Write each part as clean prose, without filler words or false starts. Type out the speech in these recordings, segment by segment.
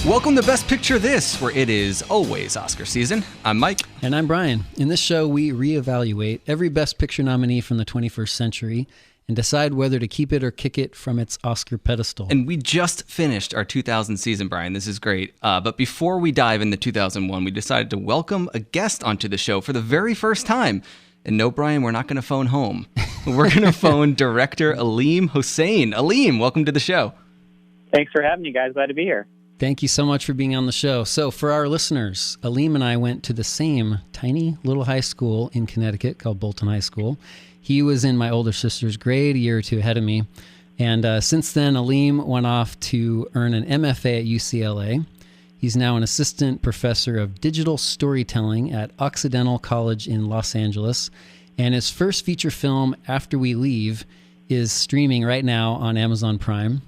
Welcome to Best Picture This, where it is always Oscar season. I'm Mike. And I'm Brian. In this show, we reevaluate every Best Picture nominee from the 21st century and decide whether to keep it or kick it from its Oscar pedestal. And we just finished our 2000 season, Brian. This is great. But before we dive into 2001, we decided to welcome a guest onto the show for the very first time. And no, Brian, we're not going to phone home. We're going to phone director Aleem Hossain. Aleem, welcome to the show. Thanks for having me, guys. Glad to be here. Thank you so much for being on the show. So for our listeners, Aleem and I went to the same tiny little high school in Connecticut called Bolton High School. He was in my older sister's grade, a year or two ahead of me. And since then, Aleem went off to earn an MFA at UCLA. He's now an assistant professor of digital storytelling at Occidental College in Los Angeles. And his first feature film, After We Leave, is streaming right now on Amazon Prime.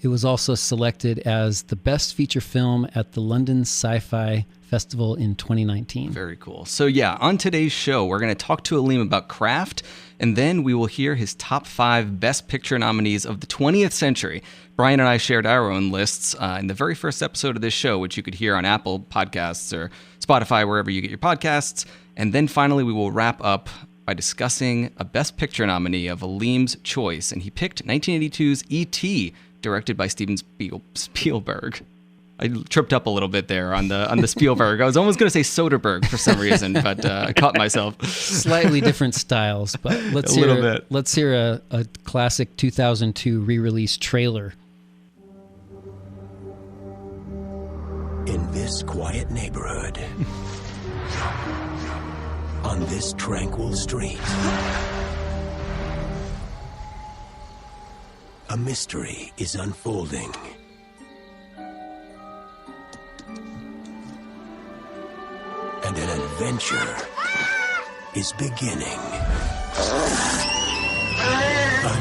It was also selected as the best feature film at the London Sci Fi Festival in 2019. Very cool. So yeah, on today's show, we're going to talk to Aleem about Craft, and then we will hear his top 5 Best Picture nominees of the 20th century. Brian and I shared our own lists in the very first episode of this show, which you could hear on Apple Podcasts or Spotify, wherever you get your podcasts. And then finally, we will wrap up by discussing a Best Picture nominee of Aleem's choice, and he picked 1982's E.T., directed by Steven Spielberg. I tripped up a little bit there on the Spielberg. I was almost going to say Soderbergh for some reason, but I caught myself. Slightly different styles, but let's hear a classic 2002 re-release trailer. In this quiet neighborhood, on this tranquil street, a mystery is unfolding. And an adventure is beginning.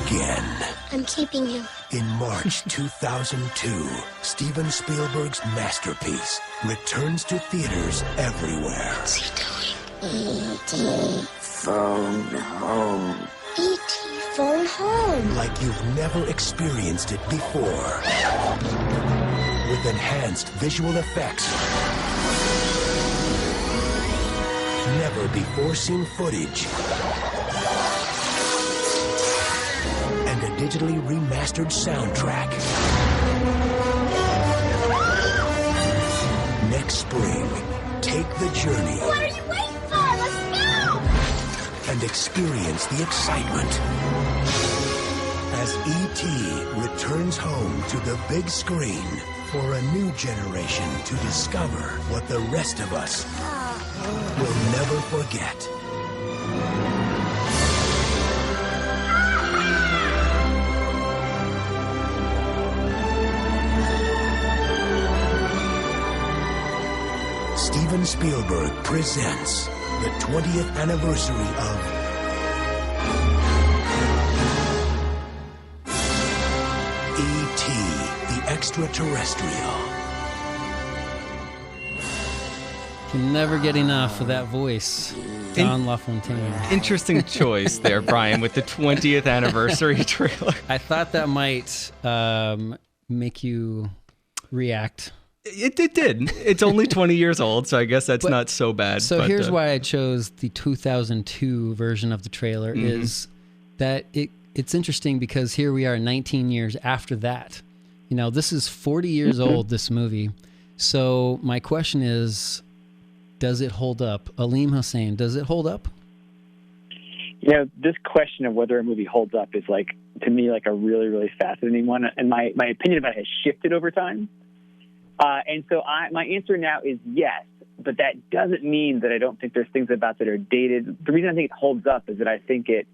Again. I'm keeping him. In March 2002, Steven Spielberg's masterpiece returns to theaters everywhere. What's he doing? E.T. Phone Home. E.T. Phone Home. Like you've never experienced it before. With enhanced visual effects. Never before seen footage. And a digitally remastered soundtrack. Next spring, take the journey. What are you waiting for? Let's go! And experience the excitement as E.T. returns home to the big screen for a new generation to discover what the rest of us will never forget. Steven Spielberg presents the 20th anniversary of E.T. the Extra-Terrestrial. Can never get enough of that voice. Don LaFontaine. Interesting choice there, Brian, with the 20th anniversary trailer. I thought that might make you react. It did. It's only 20 years old, so I guess that's not so bad. So here's why I chose the 2002 version of the trailer is that it's interesting because here we are 19 years after that. You know, this is 40 years old, this movie. So my question is, does it hold up? Aleem Hossain, does it hold up? You know, this question of whether a movie holds up is, like, to me, like a really, really fascinating one. And my opinion about it has shifted over time. And so my answer now is yes, but that doesn't mean that I don't think there's things about that are dated. The reason I think it holds up is that I think it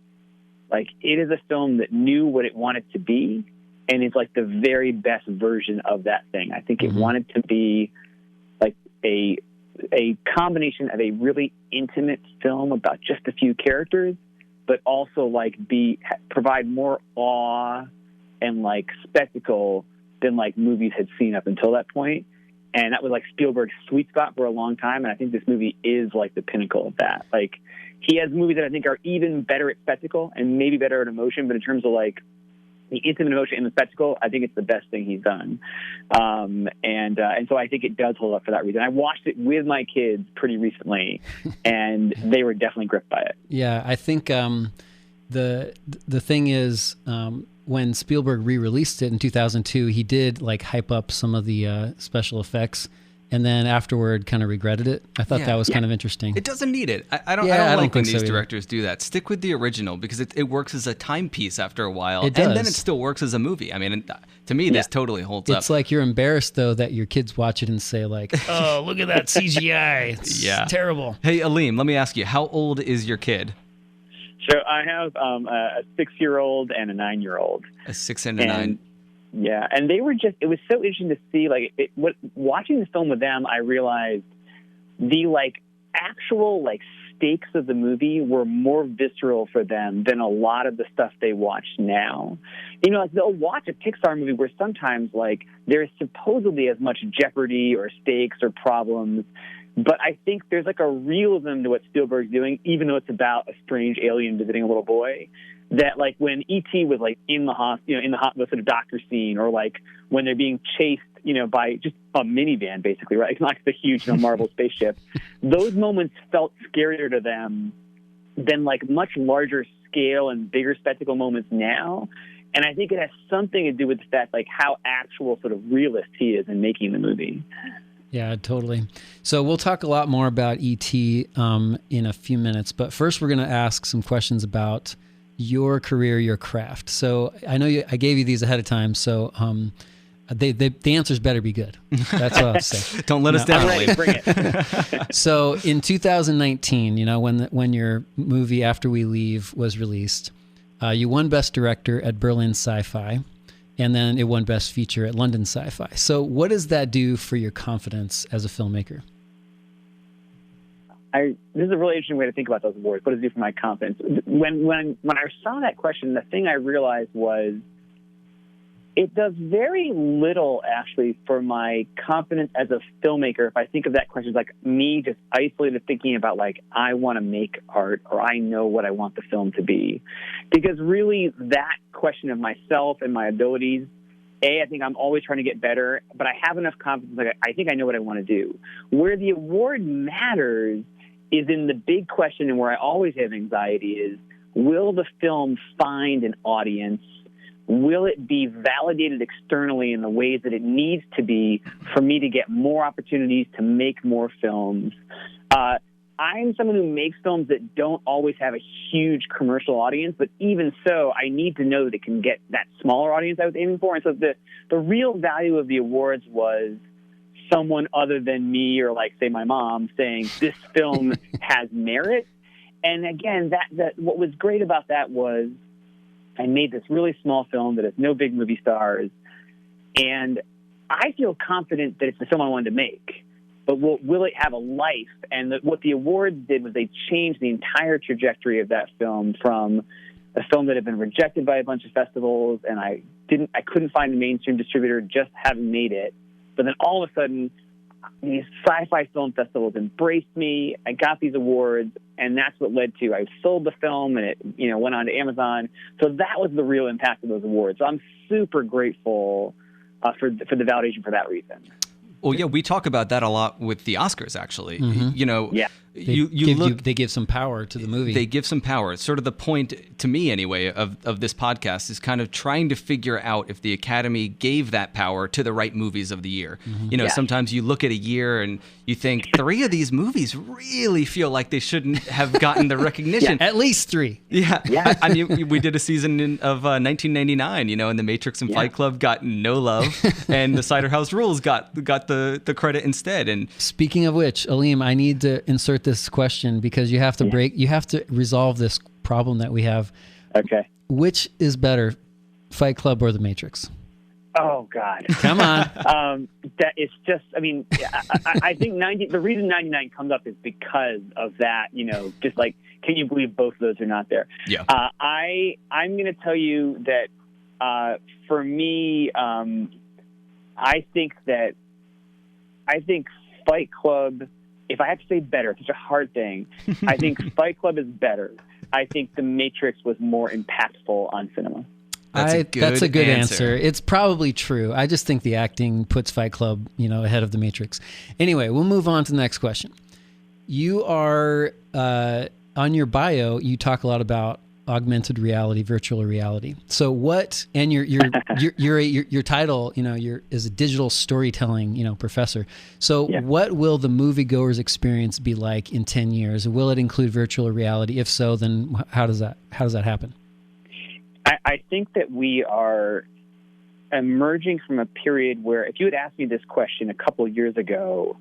is a film that knew what it wanted to be, and it's like the very best version of that thing. I think it wanted to be like a combination of a really intimate film about just a few characters, but also like provide more awe and like spectacle than like movies had seen up until that point. And that was like Spielberg's sweet spot for a long time. And I think this movie is like the pinnacle of that. Like, he has movies that I think are even better at spectacle and maybe better at emotion, but in terms of like the intimate emotion and the spectacle, I think it's the best thing he's done. And so I think it does hold up for that reason. I watched it with my kids pretty recently, and they were definitely gripped by it. Yeah, I think the thing is, when Spielberg re-released it in 2002, he did like hype up some of the special effects, and then afterward kind of regretted it. I thought that was kind of interesting. It doesn't need it. I don't like when these directors do that. Stick with the original, because it works as a timepiece after a while. It does. And then it still works as a movie. I mean, to me, this totally holds up. It's like you're embarrassed, though, that your kids watch it and say, like, oh, look at that CGI. It's terrible. Hey, Aleem, let me ask you, how old is your kid? So I have a 6-year-old and a 9-year-old. A 6 and a 9. Yeah, and they were it was so interesting to see, like, watching the film with them, I realized the, like, actual, like, stakes of the movie were more visceral for them than a lot of the stuff they watch now. You know, like, they'll watch a Pixar movie where sometimes, like, there's supposedly as much jeopardy or stakes or problems, but I think there's, like, a realism to what Spielberg's doing, even though it's about a strange alien visiting a little boy. That, like, when E.T. was, like, in the sort of doctor scene, or, like, when they're being chased, you know, by just a minivan, basically, right? It's not like the huge, you know, Marvel spaceship. Those moments felt scarier to them than, like, much larger scale and bigger spectacle moments now. And I think it has something to do with the fact, like, how actual sort of realist he is in making the movie. Yeah, totally. So we'll talk a lot more about E.T. In a few minutes, but first we're going to ask some questions about your career, your craft. So I know I gave you these ahead of time, so the answers better be good. That's what I'll say. Don't let us down. I'm ready. Bring it. So in 2019, you know, when your movie After We Leave was released, you won Best Director at Berlin Sci-Fi, and then it won Best Feature at London Sci-Fi. So what does that do for your confidence as a filmmaker? This is a really interesting way to think about those awards. What does it do for my confidence? When I saw that question, the thing I realized was it does very little, actually, for my confidence as a filmmaker. If I think of that question as like me just isolated thinking about, like, I want to make art, or I know what I want the film to be. Because really that question of myself and my abilities, I think I'm always trying to get better, but I have enough confidence. Like, I think I know what I want to do. Where the award matters is in the big question, and where I always have anxiety is, will the film find an audience? Will it be validated externally in the ways that it needs to be for me to get more opportunities to make more films? I'm someone who makes films that don't always have a huge commercial audience, but even so, I need to know that it can get that smaller audience I was aiming for. And so the real value of the awards was someone other than me, or, like, say, my mom, saying this film has merit. And again, that what was great about that was I made this really small film that has no big movie stars, and I feel confident that it's the film I wanted to make. But will it have a life? And what the awards did was they changed the entire trajectory of that film from a film that had been rejected by a bunch of festivals, and I couldn't find a mainstream distributor, just having made it. But then all of a sudden, these sci-fi film festivals embraced me. I got these awards, and that's what led to I sold the film, and it, you know, went on to Amazon. So that was the real impact of those awards. So I'm super grateful for the validation for that reason. Well, yeah, we talk about that a lot with the Oscars, actually. Mm-hmm. You know, yeah. They give some power to the movie. They give some power. It's sort of the point, to me anyway, of this podcast, is kind of trying to figure out if the Academy gave that power to the right movies of the year. Mm-hmm. You know, sometimes you look at a year and you think 3 of these movies really feel like they shouldn't have gotten the recognition. At least 3. Yeah. I mean, we did a season of 1999, you know, and The Matrix and Fight Club got no love, and The Cider House Rules got the credit instead. And speaking of which, Aleem, I need to insert this question because you have to resolve this problem that we have. Okay. Which is better, Fight Club or The Matrix? Oh, God. Come on. That it's just, I mean, I think the reason 99 comes up is because of that, you know, just like, can you believe both of those are not there? Yeah. I'm going to tell you that for me, I think I think Fight Club, if I have to say better, it's such a hard thing. I think Fight Club is better. I think The Matrix was more impactful on cinema. That's a good answer. It's probably true. I just think the acting puts Fight Club, ahead of The Matrix. Anyway, we'll move on to the next question. You are on your bio. You talk a lot about augmented reality, virtual reality. So what? And your title, is a digital storytelling, professor. So what will the moviegoer's experience be like in 10 years? Will it include virtual reality? If so, then how does that happen? I think that we are emerging from a period where, if you had asked me this question a couple of years ago,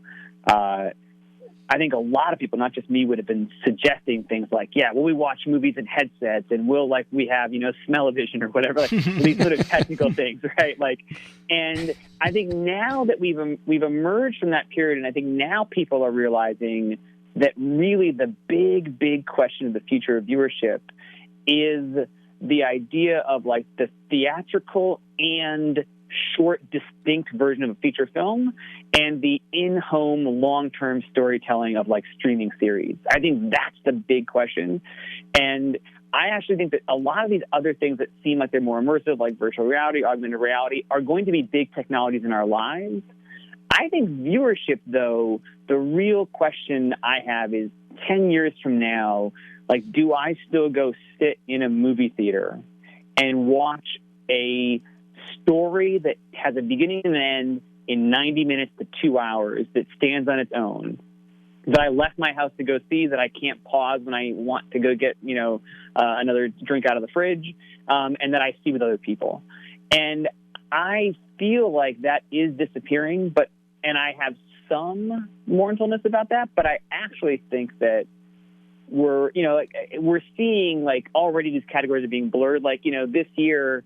I think a lot of people, not just me, would have been suggesting things like, will we watch movies in headsets, and we have, smell-o-vision or whatever, these sort of technical things, right? And I think now that we've emerged from that period, and I think now people are realizing that really the big question of the future of viewership is the idea of the theatrical and short, distinct version of a feature film and the in-home long-term storytelling of streaming series. I think that's the big question. And I actually think that a lot of these other things that seem like they're more immersive, like virtual reality, augmented reality, are going to be big technologies in our lives. I think viewership, though, the real question I have is 10 years from now, do I still go sit in a movie theater and watch a story that has a beginning and an end in 90 minutes to 2 hours that stands on its own, that I left my house to go see, that I can't pause when I want to go get, another drink out of the fridge, and that I see with other people? And I feel like that is disappearing, and I have some mournfulness about that, but I actually think that we're seeing already these categories are being blurred. This year,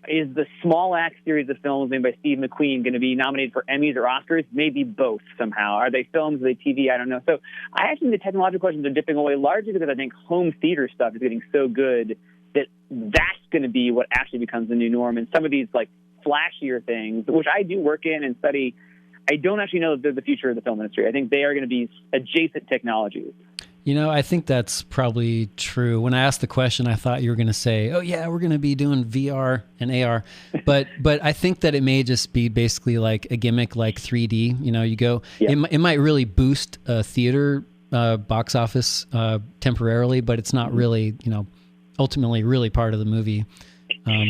is the Small Axe series of films made by Steve McQueen going to be nominated for Emmys or Oscars? Maybe both somehow. Are they films? Are they TV? I don't know. So I actually think the technological questions are dipping away largely because I think home theater stuff is getting so good that that's going to be what actually becomes the new norm. And some of these flashier things, which I do work in and study, I don't actually know that they're the future of the film industry. I think they are going to be adjacent technologies. I think that's probably true. When I asked the question, I thought you were going to say, "Oh yeah, we're going to be doing VR and AR," but I think that it may just be basically like a gimmick, like 3D. You go, it might really boost a theater box office temporarily, but it's not really, ultimately really part of the movie.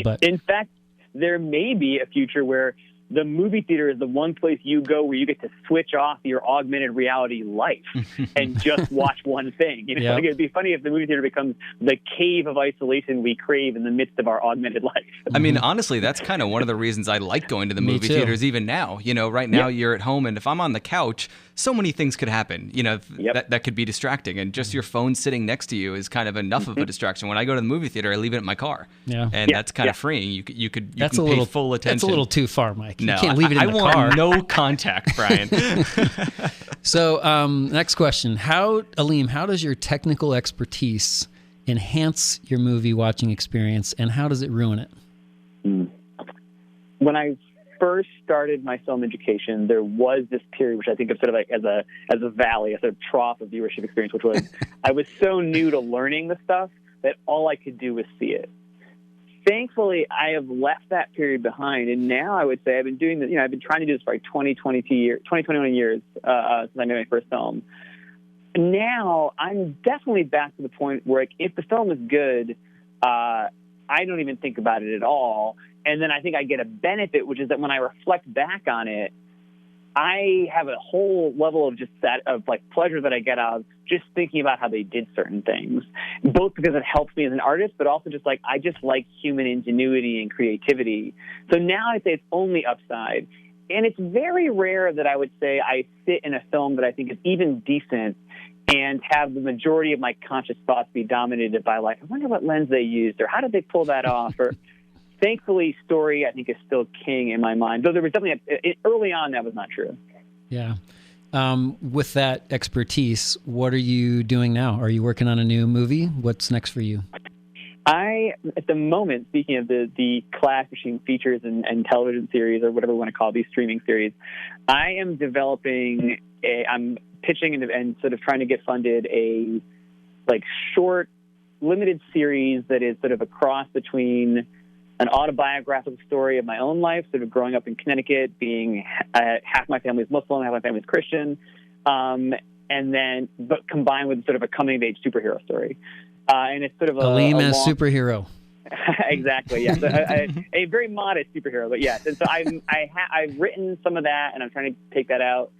But in fact, there may be a future where the movie theater is the one place you go where you get to switch off your augmented reality life and just watch one thing. It'd be funny if the movie theater becomes the cave of isolation we crave in the midst of our augmented life. I mean, honestly, that's kind of one of the reasons I like going to the movie theaters even now. Right now you're at home, and if I'm on the couch, so many things could happen, that could be distracting. And just your phone sitting next to you is kind of enough of a distraction. When I go to the movie theater, I leave it in my car. And that's kind of freeing. You can pay full attention. That's a little too far, Mike. No, you can't leave it in the car. I want no contact, Brian. So next question. Aleem, how does your technical expertise enhance your movie watching experience, and how does it ruin it? When I first started my film education, there was this period, which I think of sort of as a valley, a sort of trough of viewership experience, which was I was so new to learning the stuff that all I could do was see it. Thankfully, I have left that period behind, and now I would say I've been doing this. I've been trying to do this for 21 years since I made my first film. Now I'm definitely back to the point where if the film is good, I don't even think about it at all. And then I think I get a benefit, which is that when I reflect back on it, I have a whole level of pleasure that I get out of just thinking about how they did certain things, both because it helps me as an artist, but also just I just like human ingenuity and creativity. So now I'd say it's only upside. And it's very rare that I would say I sit in a film that I think is even decent and have the majority of my conscious thoughts be dominated by I wonder what lens they used, or how did they pull that off, or thankfully, story, I think, is still king in my mind. Though there was definitely, early on, that was not true. Yeah. With that expertise, what are you doing now? Are you working on a new movie? What's next for you? At the moment, speaking of the class between features and television series, or whatever we want to call these streaming series, I am developing I'm pitching and sort of trying to get funded a short, limited series that is sort of a cross between an autobiographical story of my own life, sort of growing up in Connecticut, being half my family is Muslim, half my family is Christian, but combined with sort of a coming-of-age superhero story. And it's sort of Aleem as superhero. Exactly, yes. A very modest superhero, but yes. And so I've written some of that, and I'm trying to take that out.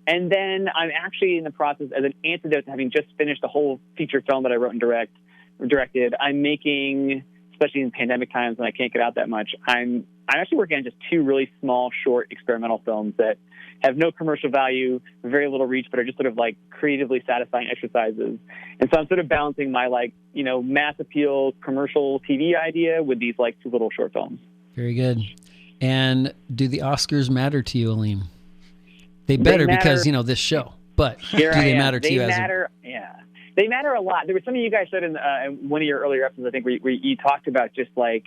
And then I'm actually in the process, as an antidote to having just finished the whole feature film that I wrote and directed, I'm making, especially in pandemic times when I can't get out that much, I'm actually working on just 2 really small, short experimental films that have no commercial value, very little reach, but are just sort of like creatively satisfying exercises. And so I'm sort of balancing my mass appeal commercial TV idea with these 2 little short films. Very good. And do the Oscars matter to you, Aleem? They matter because, this show, but do they matter to you? Yeah. They matter a lot. There was something you guys said in one of your earlier episodes, I think, where you talked about just do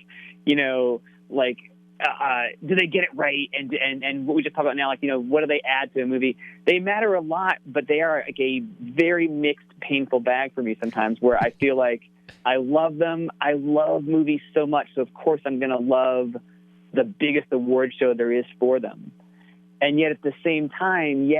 they get it right? And what we just talked about now, what do they add to a movie? They matter a lot, but they are a very mixed, painful bag for me sometimes, where I feel like I love them. I love movies so much, so of course I'm going to love the biggest award show there is for them. And yet at the same time,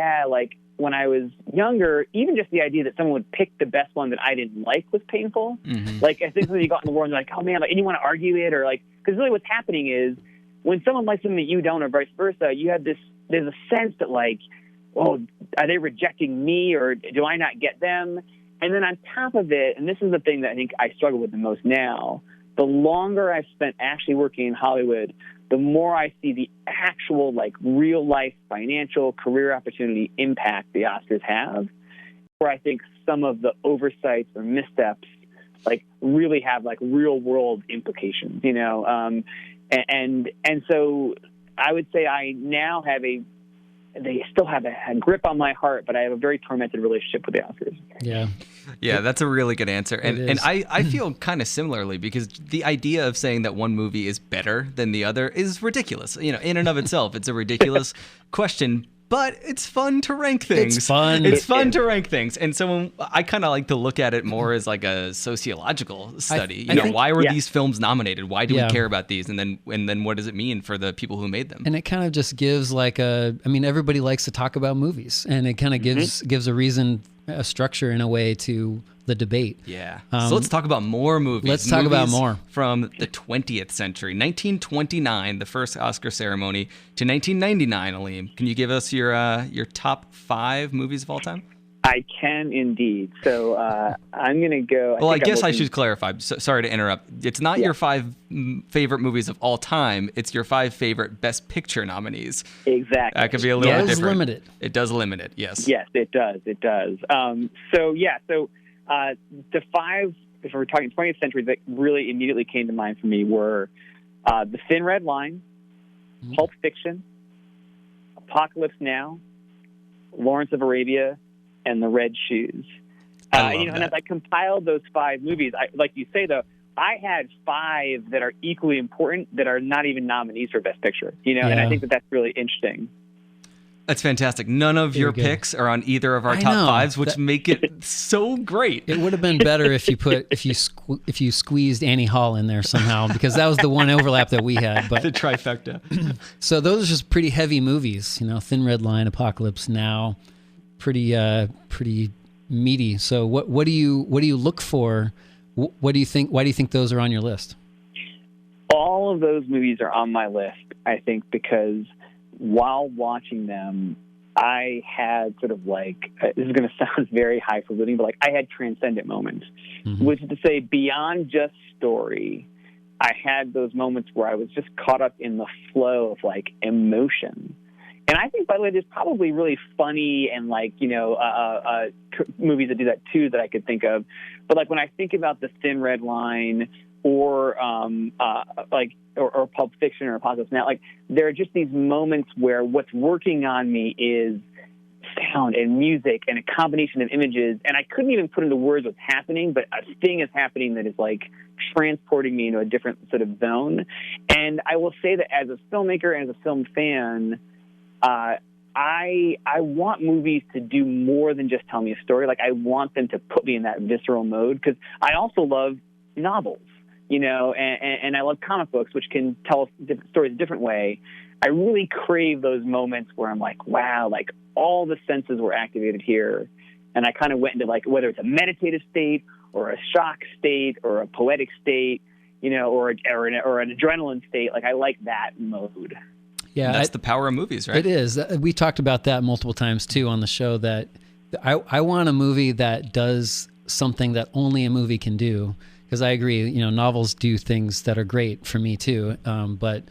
when I was younger, even just the idea that someone would pick the best one that I didn't like was painful. Mm-hmm. I think when you got in the world, you're like, oh man, and you want to argue it, or because really what's happening is when someone likes something that you don't, or vice versa, there's a sense that are they rejecting me, or do I not get them? And then on top of it, and this is the thing that I think I struggle with the most now, the longer I've spent actually working in Hollywood, the more I see the actual real life financial career opportunity impact the Oscars have, where I think some of the oversights or missteps really have real world implications, and so I would say I now have they still have a grip on my heart, but I have a very tormented relationship with the Oscars. Yeah, that's a really good answer. And I feel kind of similarly, because the idea of saying that one movie is better than the other is ridiculous. In and of itself, it's a ridiculous question. But it's fun to rank things. It's fun. It's fun to rank things. And so I kind of like to look at it more as a sociological study. Why were these films nominated? Why do we care about these? And then what does it mean for the people who made them? And it kind of just gives everybody likes to talk about movies, and it kind of gives a reason, a structure in a way to the debate. Yeah. So let's talk about more movies. Let's talk about more. From the 20th century. 1929, the first Oscar ceremony, to 1999, Aleem. Can you give us your top 5 movies of all time? I can indeed. So I'm going to go... I guess I should clarify. Sorry to interrupt. It's not your 5 favorite movies of all time. It's your 5 favorite Best Picture nominees. Exactly. That could be a little bit different. Limited. It does limit it, yes. Yes, it does. It does. The 5, if we're talking 20th century, that really immediately came to mind for me were The Thin Red Line, Pulp Fiction, Apocalypse Now, Lawrence of Arabia, and The Red Shoes. And as I compiled those 5 movies, like you say, though, I had 5 that are equally important that are not even nominees for Best Picture. And I think that that's really interesting. That's fantastic. None of your picks are on either of our top 5s, which make it so great. It would have been better if you squeezed Annie Hall in there somehow, because that was the one overlap that we had. But the trifecta. So those are just pretty heavy movies, Thin Red Line, Apocalypse Now, pretty meaty. So what do you look for? What do you think? Why do you think those are on your list? All of those movies are on my list, I think, because while watching them, I had sort of this is going to sound very highfalutin, but I had transcendent moments, which is to say, beyond just story, I had those moments where I was just caught up in the flow of emotion. And I think, by the way, there's probably really funny and movies that do that too that I could think of. But when I think about The Thin Red Line or Pulp Fiction or Apocalypse Now, there are just these moments where what's working on me is sound and music and a combination of images, and I couldn't even put into words what's happening, but a thing is happening that is like transporting me into a different sort of zone. And I will say that as a filmmaker and as a film fan, I want movies to do more than just tell me a story. Like, I want them to put me in that visceral mode, because I also love novels, you know, and I love comic books, which can tell different stories a different way. I really crave those moments where I'm like, wow, like all the senses were activated here. And I kind of went into, like, whether it's a meditative state or a shock state or a poetic state, you know, or an adrenaline state. Like, I like that mode. Yeah, that's the power of movies, right? It is. We talked about that multiple times too on the show, that I want a movie that does something that only a movie can do. Because I agree, you know, novels do things that are great for me too. But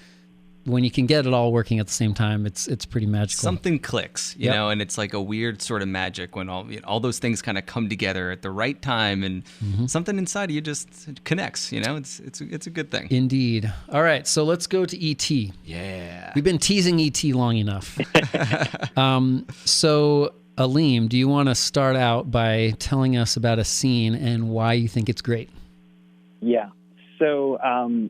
when you can get it all working at the same time, it's pretty magical. Something clicks, you know, and it's like a weird sort of magic when all those things kind of come together at the right time, and something inside of you just connects. You know, it's a good thing. Indeed. All right, so let's go to E.T. Yeah, we've been teasing E.T. long enough. So Aleem, do you want to start out by telling us about a scene and why you think it's great? Yeah. So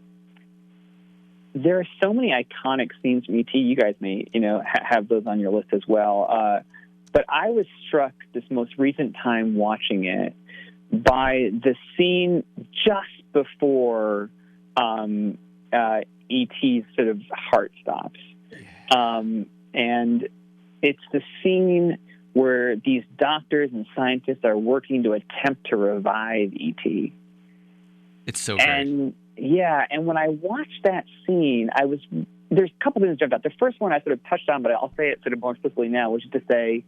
there are so many iconic scenes from E.T. You guys may, you know, have those on your list as well. But I was struck this most recent time watching it by the scene just before E.T.'s sort of heart stops. And it's the scene where these doctors and scientists are working to attempt to revive E.T. It's so great. And yeah, and when I watched that scene, there's a couple things that jumped out. The first one I sort of touched on, but I'll say it sort of more explicitly now, which is to say,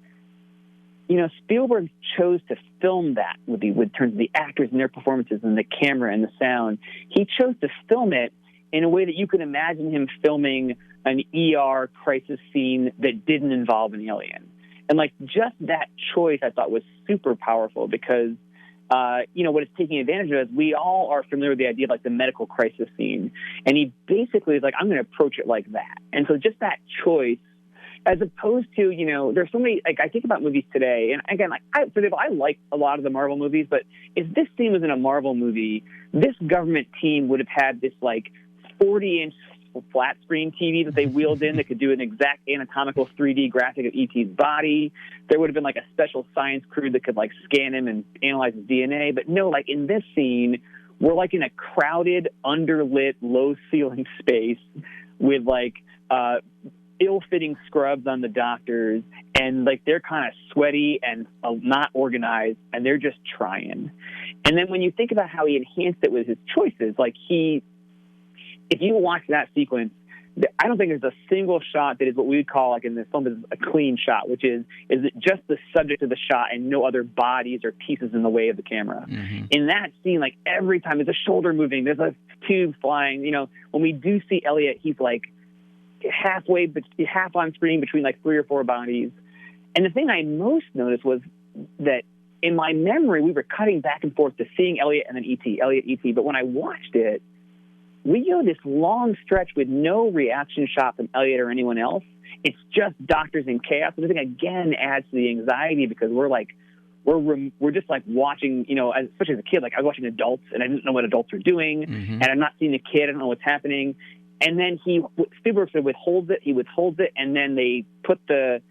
you know, Spielberg chose to film that with terms of the actors and their performances and the camera and the sound. He chose to film it in a way that you can imagine him filming an ER crisis scene that didn't involve an alien. And like, just that choice I thought was super powerful, because you know, what it's taking advantage of is we all are familiar with the idea of like the medical crisis scene. And he basically is like, I'm going to approach it like that. And so just that choice, as opposed to, you know, there's so many, like, I think about movies today, and again, like, I like a lot of the Marvel movies, but if this scene was in a Marvel movie, this government team would have had this like 40-inch flat screen TV that they wheeled in that could do an exact anatomical 3D graphic of E.T.'s body. There would have been like a special science crew that could like scan him and analyze his DNA. But no, like in this scene, we're like in a crowded, underlit, low ceiling space with like ill-fitting scrubs on the doctors, and like they're kind of sweaty and not organized, and they're just trying. And then when you think about how he enhanced it with his choices, like if you watch that sequence, I don't think there's a single shot that is what we would call, like in this film, is a clean shot, which is it just the subject of the shot and no other bodies or pieces in the way of the camera. Mm-hmm. In that scene, like every time there's a shoulder moving, there's a tube flying, you know, when we do see Elliot, he's like half on screen between like 3 or 4 bodies. And the thing I most noticed was that in my memory, we were cutting back and forth to seeing Elliot and then E.T., Elliot, E.T. But when I watched it, we go this long stretch with no reaction shot from Elliot or anyone else. It's just doctors in chaos. And I think, again, adds to the anxiety, because we're just like watching, you know, especially as a kid, like I was watching adults and I didn't know what adults are doing. Mm-hmm. And I'm not seeing the kid. I don't know what's happening. And then Spielberg sort of withholds it. And then they put the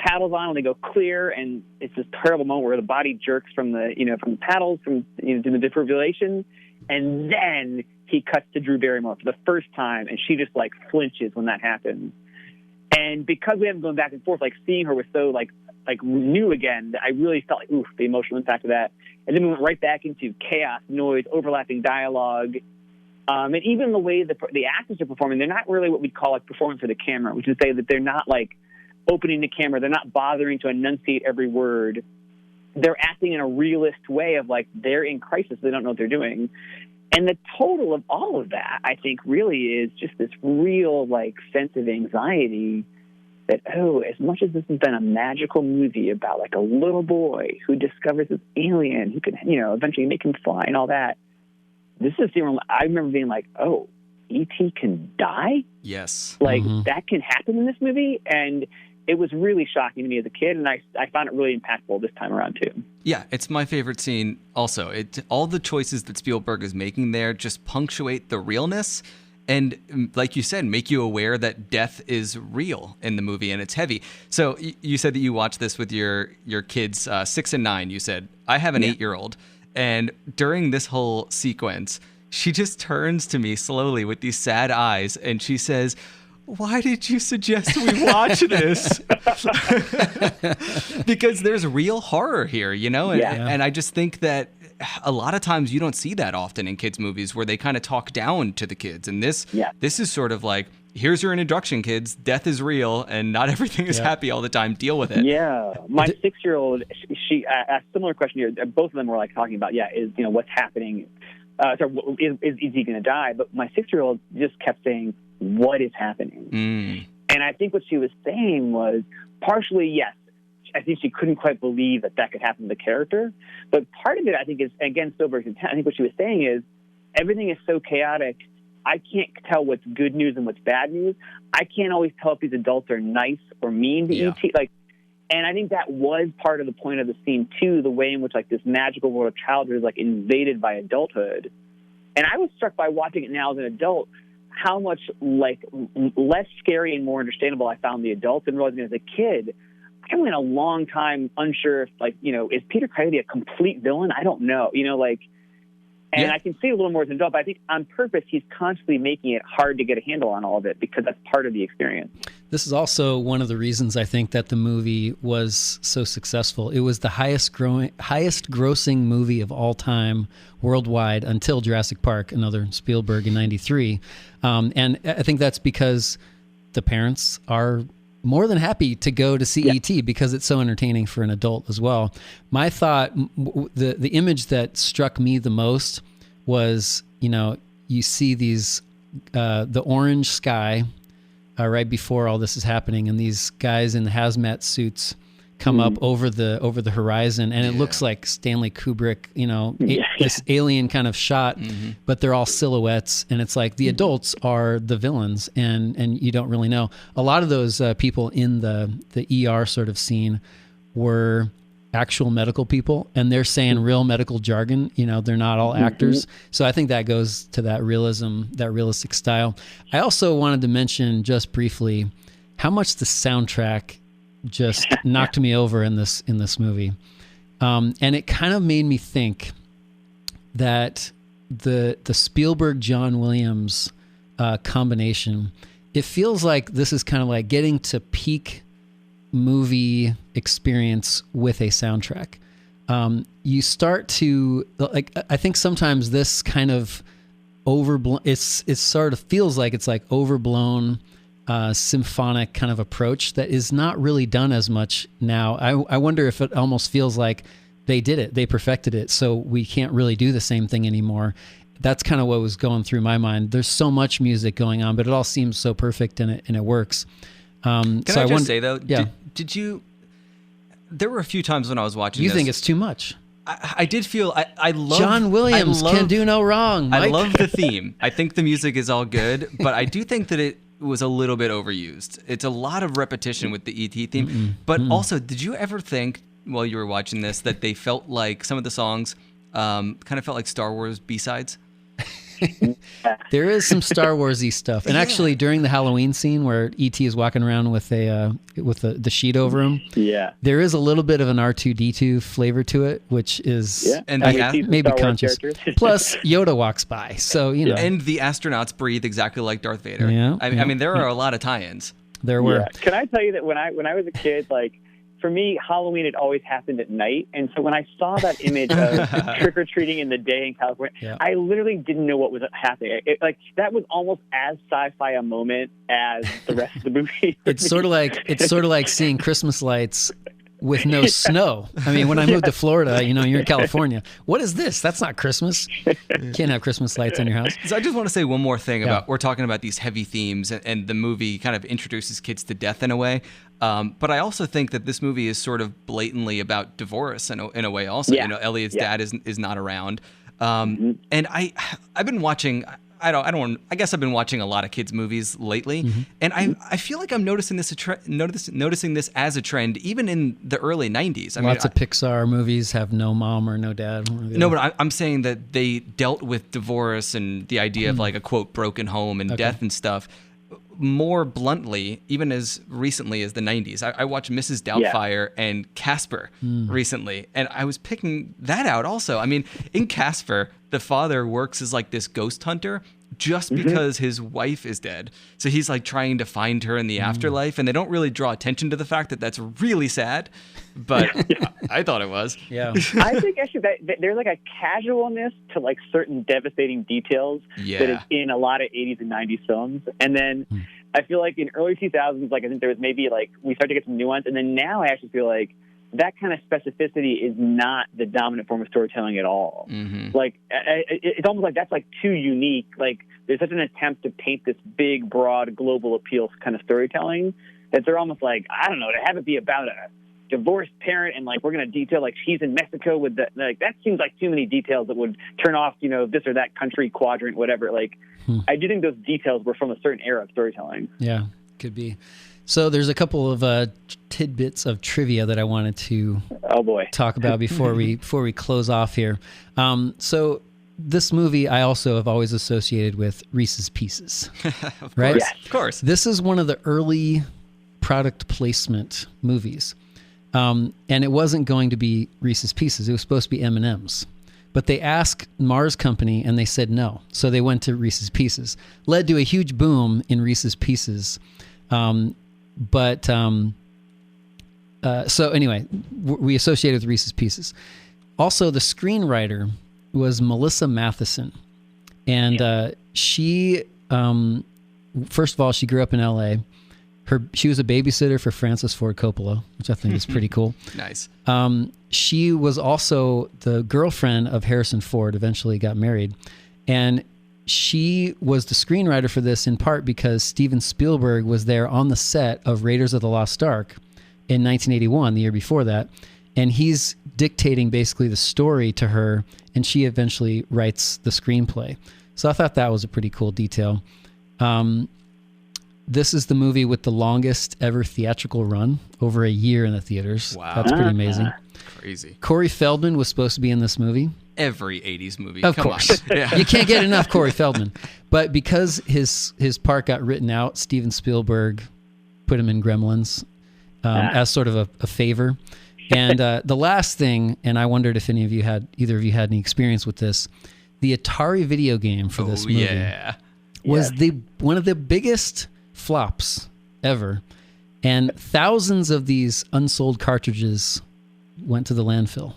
paddles on and they go clear. And it's this terrible moment where the body jerks from the paddles, from, you know, doing the defibrillation. And then he cuts to Drew Barrymore for the first time, and she just like flinches when that happens. And because we haven't gone back and forth, like seeing her was so like new again, that I really felt like, oof, the emotional impact of that. And then we went right back into chaos, noise, overlapping dialogue. And even the way the actors are performing, they're not really what we'd call like performing for the camera, which is to say that they're not like opening the camera. They're not bothering to enunciate every word. They're acting in a realist way of like they're in crisis. They don't know what they're doing. And the total of all of that, I think, really is just this real like sense of anxiety that, oh, as much as this has been a magical movie about like a little boy who discovers this alien who can, you know, eventually make him fly and all that, this is the one I remember being like, oh, E.T. can die? Yes. Like, that can happen in this movie? And it was really shocking to me as a kid, and I found it really impactful this time around too. Yeah, it's my favorite scene also. All the choices that Spielberg is making there just punctuate the realness and, like you said, make you aware that death is real in the movie and it's heavy. So you said that you watched this with your kids, 6 and 9, you said. I have an 8-year-old, and during this whole sequence, she just turns to me slowly with these sad eyes, and she says, "Why did you suggest we watch this?" Because there's real horror here, you know? And I just think that a lot of times you don't see that often in kids' movies where they kind of talk down to the kids. And this is sort of like, here's your introduction, kids. Death is real, and not everything is happy all the time. Deal with it. Yeah. My 6-year-old, she asked a similar question here. Both of them were like talking about, what's happening? Is he going to die? But my 6-year-old just kept saying, what is happening? And I think what she was saying was partially, yes, I think she couldn't quite believe that could happen to the character. But part of it, I think, is, again, Spielberg's intent. I think what she was saying is everything is so chaotic, I can't tell what's good news and what's bad news. I can't always tell if these adults are nice or mean to E.T. And I think that was part of the point of the scene, too, the way in which, this magical world of childhood is, invaded by adulthood. And I was struck by watching it now as an adult, how much, less scary and more understandable I found the adults, and realizing as a kid, I went a long time unsure if, is Peter Coyote a complete villain? I don't know. And I can see a little more as an adult, but I think on purpose he's constantly making it hard to get a handle on all of it because that's part of the experience. This is also one of the reasons I think that the movie was so successful. It was the highest grossing movie of all time worldwide until Jurassic Park, another Spielberg in '93. And I think that's because the parents are more than happy to go to see E.T. because it's so entertaining for an adult as well. My thought, the image that struck me the most was, you see these, the orange sky right before all this is happening, and these guys in the hazmat suits come up over the horizon, and it looks like Stanley Kubrick, this alien kind of shot, but they're all silhouettes, and it's like the adults are the villains, and you don't really know. A lot of those people in the ER sort of scene were actual medical people, and they're saying real medical jargon. They're not all actors. So I think that goes to that realism, that realistic style. I also wanted to mention just briefly how much the soundtrack just knocked me over in this movie. And it kind of made me think that the Spielberg John Williams combination, it feels like this is kind of like getting to peak movie experience with a soundtrack. You start to I think sometimes this kind of overblown, it sort of feels like it's like overblown symphonic kind of approach that is not really done as much now. I wonder if it almost feels like they did it, they perfected it, so we can't really do the same thing anymore. That's kind of what was going through my mind. There's so much music going on, but it all seems so perfect and it works. Can I just say though, did you? There were a few times when I was watching. You think it's too much? I did feel I love John Williams can do no wrong. Mike. I love the theme. I think the music is all good, but I do think that it was a little bit overused. It's a lot of repetition with the E.T. theme. But also, did you ever think while you were watching this that they felt like some of the songs kind of felt like Star Wars B-sides? There is some Star Wars-y stuff, and actually during the Halloween scene where E.T. is walking around with the sheet over him, there is a little bit of an R2-D2 flavor to it, which is maybe conscious. Plus Yoda walks by, so and the astronauts breathe exactly like Darth Vader. I mean, there are a lot of tie-ins. There were. Can I tell you that when I was a kid, for me, Halloween had always happened at night. And so when I saw that image of trick-or-treating in the day in California, I literally didn't know what was happening. That was almost as sci-fi a moment as the rest of the movie. It's sort of like seeing Christmas lights with no snow. I mean, when I moved to Florida, you're in California. What is this? That's not Christmas. You can't have Christmas lights in your house. So I just want to say one more thing about, we're talking about these heavy themes, and the movie kind of introduces kids to death in a way. But I also think that this movie is sort of blatantly about divorce in a way also. Elliot's dad is not around. And I've been watching, I guess I've been watching a lot of kids movies lately, and I feel like I'm noticing noticing this as a trend even in the early 90s. Lots of Pixar movies have no mom or no dad. No, but I'm saying that they dealt with divorce and the idea of like a quote broken home and death and stuff more bluntly, even as recently as the 90s. I watched Mrs. Doubtfire and Casper recently, and I was picking that out also. I mean, in Casper, the father works as like this ghost hunter just because his wife is dead. So he's like trying to find her in the afterlife, and they don't really draw attention to the fact that that's really sad, but I thought it was. Yeah. I think actually that there's like a casualness to like certain devastating details that is in a lot of 80s and 90s films. And then I feel like in early 2000s, like I think there was maybe like we started to get some nuance, and then now I actually feel like that kind of specificity is not the dominant form of storytelling at all. Like it's almost like that's like too unique. Like there's such an attempt to paint this big, broad, global appeal kind of storytelling that they're almost like, I don't know, to have it be about a divorced parent and like we're going to detail like she's in Mexico with the like that seems like too many details that would turn off this or that country quadrant, whatever. Like I do think those details were from a certain era of storytelling. Yeah, could be. So there's a couple of tidbits of trivia that I wanted to talk about before we close off here. So this movie I also have always associated with Reese's Pieces. Right? Yes. Of course. This is one of the early product placement movies. And it wasn't going to be Reese's Pieces. It was supposed to be M&M's. But they asked Mars Company and they said no. So they went to Reese's Pieces. Led to a huge boom in Reese's Pieces. So anyway, we associated with Reese's Pieces. Also, the screenwriter was Melissa Matheson. And she, first of all, she grew up in L.A. She was a babysitter for Francis Ford Coppola, which I think is pretty cool. Nice. She was also the girlfriend of Harrison Ford, eventually got married. And she was the screenwriter for this in part because Steven Spielberg was there on the set of Raiders of the Lost Ark in 1981, the year before that. And he's dictating basically the story to her, and she eventually writes the screenplay. So I thought that was a pretty cool detail. This is the movie with the longest ever theatrical run, over a year in the theaters. Wow. That's pretty amazing. Crazy. Corey Feldman was supposed to be in this movie. Every 80s movie. Of Come course. on. Yeah. You can't get enough Corey Feldman. But because his part got written out, Steven Spielberg put him in Gremlins as sort of a favor. And the last thing, and I wondered if either of you had any experience with this, the Atari video game for this movie was one of the biggest flops ever. And thousands of these unsold cartridges went to the landfill.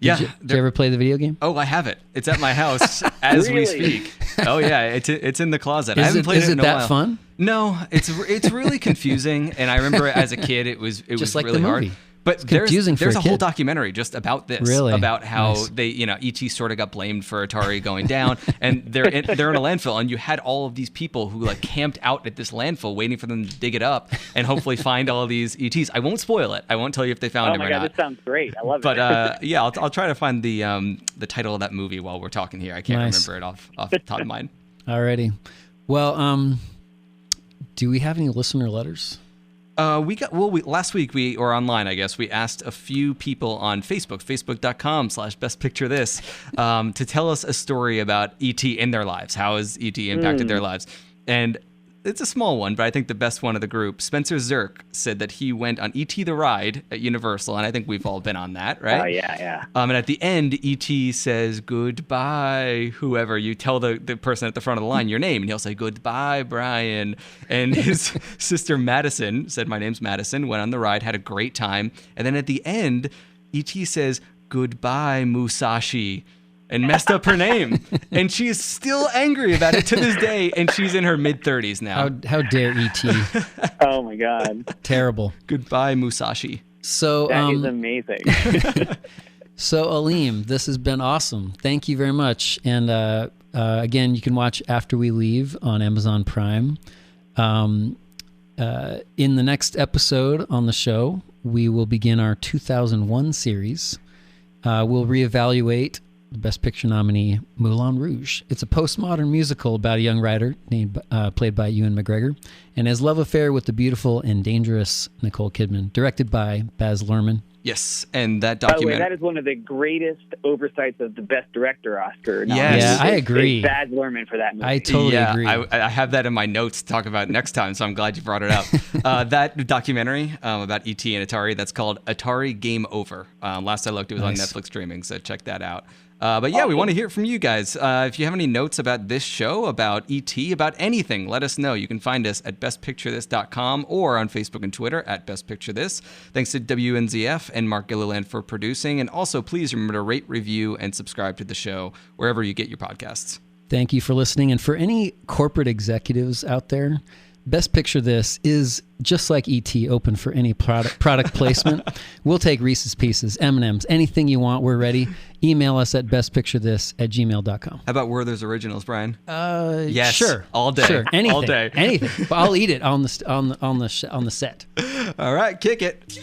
Did you ever play the video game? Oh, I have it. It's at my house as we speak. Oh yeah, it's in the closet. I haven't played it in a while. Is it that fun? No, it's really confusing. And I remember as a kid, it was just like really the hard. movie. But there's a whole documentary just about this, about how they, E.T. sort of got blamed for Atari going down, and they're in a landfill, and you had all of these people who like camped out at this landfill waiting for them to dig it up and hopefully find all of these ETs. I won't spoil it. I won't tell you if they found him or not. Oh my God, this sounds great. I love it. But I'll try to find the title of that movie while we're talking here. I can't remember it off the top of mind. Alrighty. Well, do we have any listener letters? Last week or online, I guess, we asked a few people on Facebook, facebook.com/bestpicturethis, to tell us a story about E.T. in their lives. How has E.T. impacted their lives? And it's a small one, but I think the best one of the group. Spencer Zirk said that he went on E.T. the Ride at Universal, and I think we've all been on that, right? Oh, yeah. And at the end, E.T. says, goodbye, whoever. You tell the person at the front of the line your name, and he'll say, goodbye, Brian. And his sister Madison said, my name's Madison, went on the ride, had a great time. And then at the end, E.T. says, goodbye, Musashi, and messed up her name. And she is still angry about it to this day, and she's in her mid-30s now. How dare E.T.? Oh, my God. Terrible. Goodbye, Musashi. So that is amazing. So, Aleem, this has been awesome. Thank you very much. And again, you can watch After We Leave on Amazon Prime. In the next episode on the show, we will begin our 2001 series. We'll reevaluate the Best Picture nominee, Moulin Rouge. It's a postmodern musical about a young writer played by Ewan McGregor and his love affair with the beautiful and dangerous Nicole Kidman, directed by Baz Luhrmann. Yes, and that By the way, documentary. that is one of the greatest oversights of the Best Director Oscar. Yes. Yeah, I agree. Baz Luhrmann for that movie. I totally agree. I have that in my notes to talk about next time, so I'm glad you brought it up. That documentary about E.T. and Atari, that's called Atari Game Over. Last I looked, it was on Netflix streaming, so check that out. But yeah, we want to hear from you guys. If you have any notes about this show, about E.T., about anything, let us know. You can find us at bestpicturethis.com or on Facebook and Twitter at bestpicturethis. Thanks to WNZF and Mark Gilliland for producing. And also, please remember to rate, review, and subscribe to the show wherever you get your podcasts. Thank you for listening. And for any corporate executives out there, Best Picture This is just like E.T., open for any product placement. We'll take Reese's Pieces, M&Ms, anything you want. We're ready. Email us at bestpicturethis@gmail.com. How about Werther's Originals, Brian? Yes, sure, all day, sure, anything, all day, anything. But I'll eat it on the set. All right, kick it.